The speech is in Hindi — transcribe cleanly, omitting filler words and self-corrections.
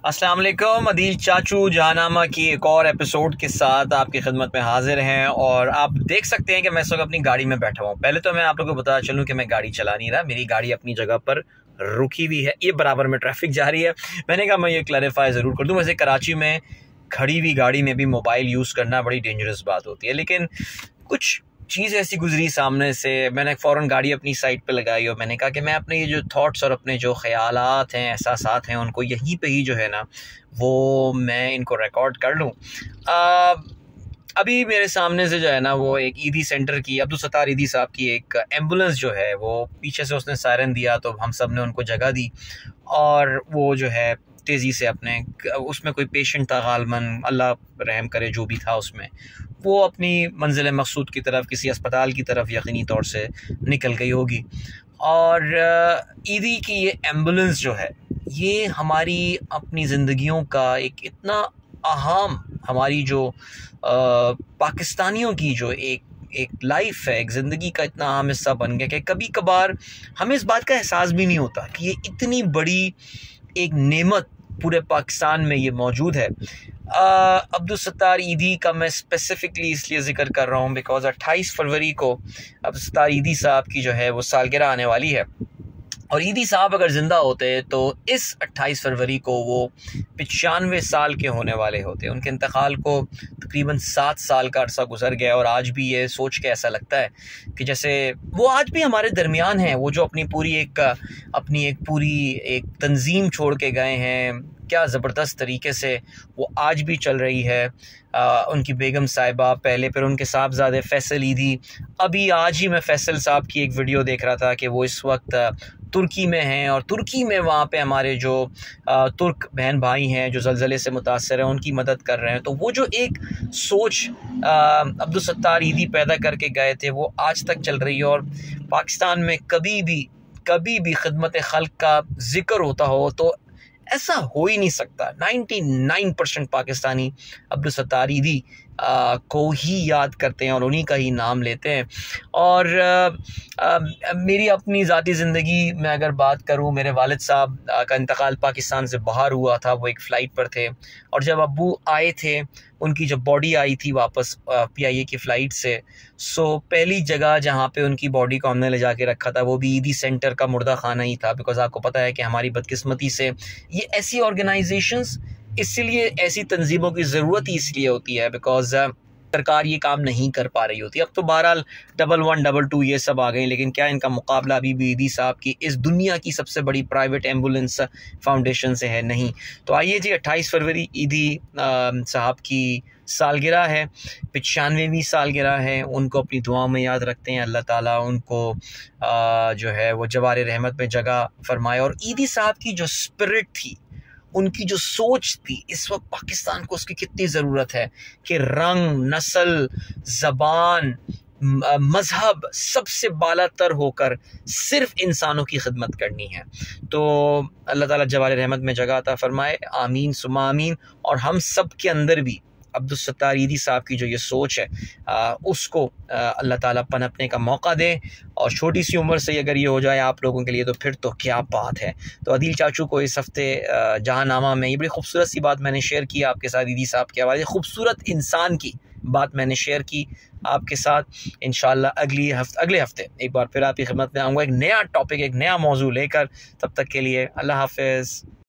अस्सलाम वालेकुम। अदील चाचू जहानामा की एक और एपिसोड के साथ आपकी खिदमत में हाजिर हैं और आप देख सकते हैं कि मैं इस वक्त अपनी गाड़ी में बैठा हूँ। पहले तो मैं आप लोगों को बता चलूँ कि मैं गाड़ी चला नहीं रहा, मेरी गाड़ी अपनी जगह पर रुकी हुई है, ये बराबर में ट्रैफिक जा रही है। मैंने कहा मैं ये क्लैरिफाई ज़रूर कर दूँ। वैसे कराची में खड़ी हुई गाड़ी में भी मोबाइल यूज़ करना बड़ी डेंजरस बात होती है, लेकिन कुछ चीज़ ऐसी गुजरी सामने से, मैंने फ़ौरन गाड़ी अपनी साइड पे लगाई और मैंने कहा कि मैं अपने ये जो थॉट्स और अपने जो ख़यालात हैं, एहसासात हैं, उनको यहीं पे ही जो है ना वो मैं इनको रिकॉर्ड कर लूँ। अभी मेरे सामने से जो है ना वो एक ईदी सेंटर की, अब्दुल सत्तार ईदी साहब की एक एम्बुलेंस जो है वो पीछे से उसने सायरन दिया तो हम सब ने उनको जगह दी और वो जो है तेज़ी से अपने, उसमें कोई पेशेंट था गालमन, अल्लाह रहम करे जो भी था उसमें, वो अपनी मंजिल मकसूद की तरफ किसी अस्पताल की तरफ यकीनी तौर से निकल गई होगी। और ईदी की ये एम्बुलेंस जो है ये हमारी अपनी ज़िंदगियों का एक इतना अहम, हमारी जो पाकिस्तानियों की जो एक लाइफ है, एक ज़िंदगी का इतना अहम हिस्सा बन गया कि कभी कभार हमें इस बात का एहसास भी नहीं होता कि ये इतनी बड़ी एक नेमत पूरे पाकिस्तान में ये मौजूद है। अब्दुल सत्तार ईदी का मैं स्पेसिफ़िकली इसलिए ज़िक्र कर रहा हूँ बिकॉज़ 28 फरवरी को अब्दुल सत्तार ईदी साहब की जो है वो सालगिरह आने वाली है और ईदी साहब अगर ज़िंदा होते तो इस 28 फरवरी को वो 95 साल के होने वाले होते। उनके इंतकाल को तकरीबन 7 साल का अरसा गुजर गया और आज भी ये सोच के ऐसा लगता है कि जैसे वो आज भी हमारे दरमियान हैं। वो जो अपनी एक पूरी एक तंजीम छोड़ के गए हैं, क्या ज़बरदस्त तरीके से वो आज भी चल रही है। उनकी बेगम साहिबा पहले, फिर उनके साहबजादे फैसल ईदी। अभी आज ही मैं फैसल साहब की एक वीडियो देख रहा था कि वो इस वक्त तुर्की में हैं और तुर्की में वहाँ पे हमारे जो तुर्क बहन भाई हैं जो ज़लज़ले से मुतासर हैं उनकी मदद कर रहे हैं। तो वो जो एक सोच अब्दुल सत्तार ईदी पैदा करके गए थे वो आज तक चल रही है और पाकिस्तान में कभी भी खिदमत खल्क का ज़िक्र होता हो तो ऐसा हो ही नहीं सकता। 99% पाकिस्तानी अब्दुल सत्तार ईदी को ही याद करते हैं और उन्हीं का ही नाम लेते हैं। और मेरी अपनी ज़ाती ज़िंदगी में अगर बात करूँ, मेरे वालिद साहब का इंतकाल पाकिस्तान से बाहर हुआ था, वो एक फ़्लाइट पर थे और जब अब्बू आए थे, उनकी जब बॉडी आई थी वापस PIA की फ़्लाइट से, सो पहली जगह जहाँ पे उनकी बॉडी को हमने ले जाके रखा था वो भी ईदी सेंटर का मुर्दा खाना ही था। बिकॉज़ आपको पता है कि हमारी बदकिस्मती से ये ऐसी ऑर्गेनाइजेशंस, इसलिए ऐसी तंजीमों की ज़रूरत ही इसलिए होती है बिकॉज़ सरकार ये काम नहीं कर पा रही होती। अब तो बहरहाल 11 22 ये सब आ गई, लेकिन क्या इनका मुकाबला अभी भी ईदी साहब की इस दुनिया की सबसे बड़ी प्राइवेट एम्बुलेंस फाउंडेशन से है? नहीं। तो आइए जी, 28 फरवरी ईदी साहब की सालगिरह है, 95वीं सालगिरह है। उनको अपनी दुआ में याद रखते हैं। अल्लाह ताला उनको जो है वो जवार रहमत में जगह फरमाए। और ईदी साहब की जो स्पिरिट थी, उनकी जो सोच थी, इस वक्त पाकिस्तान को उसकी कितनी ज़रूरत है कि रंग, नस्ल, ज़बान, मज़हब सबसे बालातर होकर सिर्फ़ इंसानों की खिदमत करनी है। तो अल्लाह ताला जवार रहमत में जगह अता फ़रमाए, आमीन सुम्मा आमीन। और हम सब के अंदर भी अब्दुल सत्तार ईदी साहब की जो ये सोच है उसको अल्लाह ताला पनपने का मौका दे। और छोटी सी उम्र से अगर ये हो जाए आप लोगों के लिए तो फिर तो क्या बात है। तो अदील चाचू को इस हफ़्ते जहानामा में ये बड़ी खूबसूरत सी बात मैंने शेयर की आपके साथ। ईदी साहब के हवाले खूबसूरत इंसान की बात मैंने शेयर की आपके साथ। इंशाअल्लाह अगले हफ़्ते एक बार फिर आपकी खिदमत में आऊँगा एक नया टॉपिक, एक नया मौजू लेकर। तब तक के लिए अल्लाह हाफ़िज़।